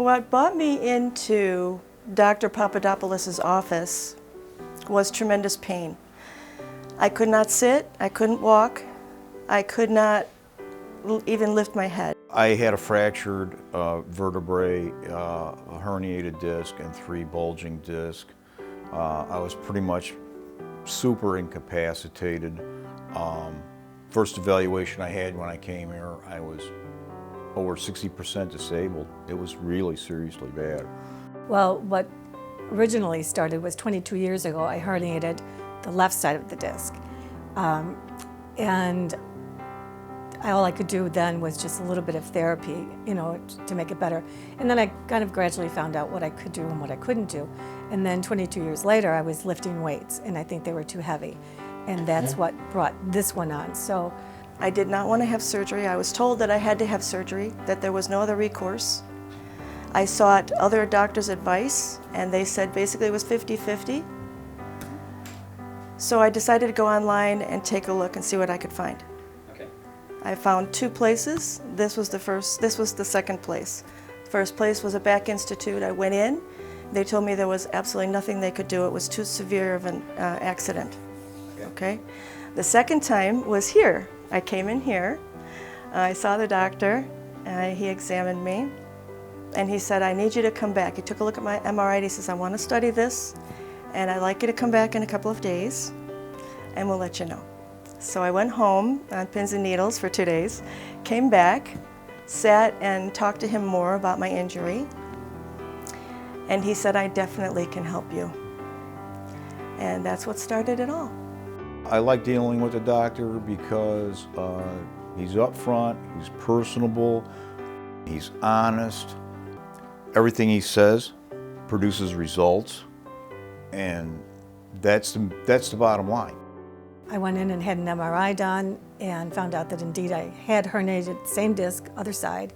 What brought me into Dr. Papadopoulos' office was tremendous pain. I could not sit, I couldn't walk, I could not even lift my head. I had a fractured vertebrae, a herniated disc, and 3 bulging discs. I was pretty much super incapacitated. First evaluation I had when I came here, I was over 60% disabled. It was really seriously bad. Well, what originally started was 22 years ago. I herniated the left side of the disc. And all I could do then was just a little bit of therapy, to make it better. And then I kind of gradually found out what I could do and what I couldn't do. And then 22 years later, I was lifting weights, and I think they were too heavy. And that's what brought this one on. So I did not want to have surgery. I was told that I had to have surgery, that there was no other recourse. I sought other doctors' advice, and they said basically it was 50-50. So I decided to go online and take a look and see what I could find. Okay. I found 2 places. This was the second place. First place was a back institute. I went in. They told me there was absolutely nothing they could do. It was too severe of an accident. Okay. The second time was here. I came in here. I saw the doctor. He examined me. And he said, I need you to come back. He took a look at my MRI and he says, I want to study this, and I'd like you to come back in a couple of days, and we'll let you know. So I went home on pins and needles for 2 days, came back, sat and talked to him more about my injury, and he said, I definitely can help you. And that's what started it all. I like dealing with the doctor because he's upfront, he's personable, he's honest. Everything he says produces results, and that's the bottom line. I went in and had an MRI done and found out that indeed I had herniated, same disc, other side.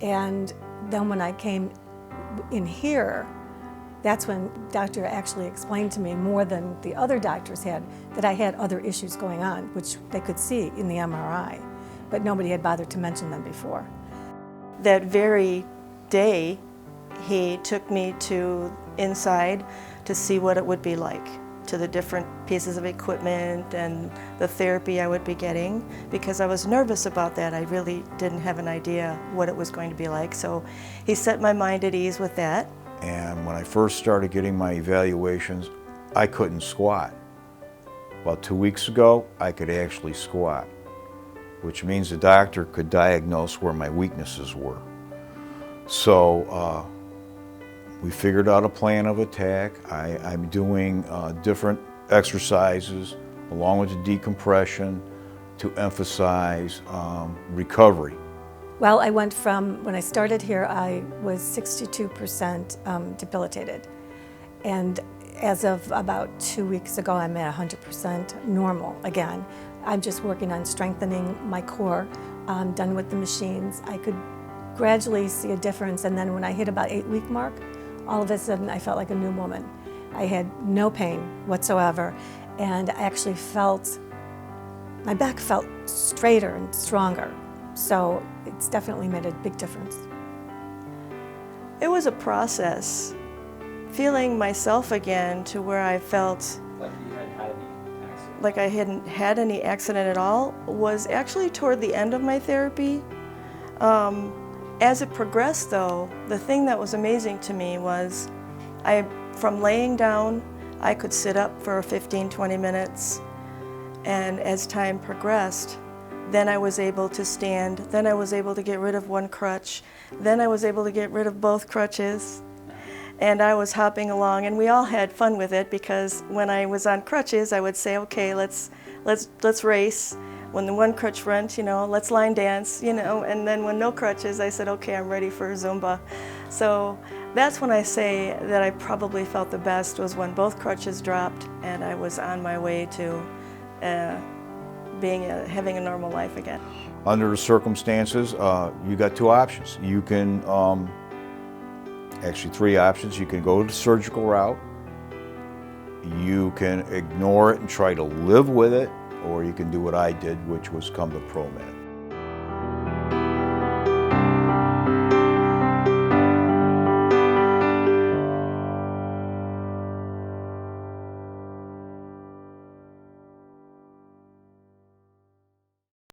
And then when I came in here, that's when the doctor actually explained to me more than the other doctors had, that I had other issues going on, which they could see in the MRI, but nobody had bothered to mention them before. That very day, he took me to inside to see what it would be like, to the different pieces of equipment and the therapy I would be getting, because I was nervous about that. I really didn't have an idea what it was going to be like. So he set my mind at ease with that. And when I first started getting my evaluations, I couldn't squat. About 2 weeks ago, I could actually squat, which means the doctor could diagnose where my weaknesses were. So we figured out a plan of attack. I'm doing different exercises along with the decompression to emphasize recovery. Well, I went from, when I started here, I was 62% debilitated. And as of about 2 weeks ago, I'm at 100% normal again. I'm just working on strengthening my core. I'm done with the machines. I could gradually see a difference, and then when I hit about 8-week mark, all of a sudden I felt like a new woman. I had no pain whatsoever, and I actually felt, my back felt straighter and stronger. So it's definitely made a big difference. It was a process, feeling myself again to where I felt Like you hadn't had any accident. like I hadn't had any accident at all was actually toward the end of my therapy. As it progressed though, the thing that was amazing to me was from laying down, I could sit up for 15-20 minutes, and as time progressed, then I was able to stand, then I was able to get rid of one crutch, then I was able to get rid of both crutches, and I was hopping along, and we all had fun with it, because when I was on crutches, I would say, okay, let's race. When the one crutch went, let's line dance, and then when no crutches, I said, okay, I'm ready for Zumba. So that's when I say that I probably felt the best, was when both crutches dropped and I was on my way to having a normal life again. Under the circumstances, you got 2 options. You can, actually 3 options. You can go the surgical route, you can ignore it and try to live with it, or you can do what I did, which was come to ProMed.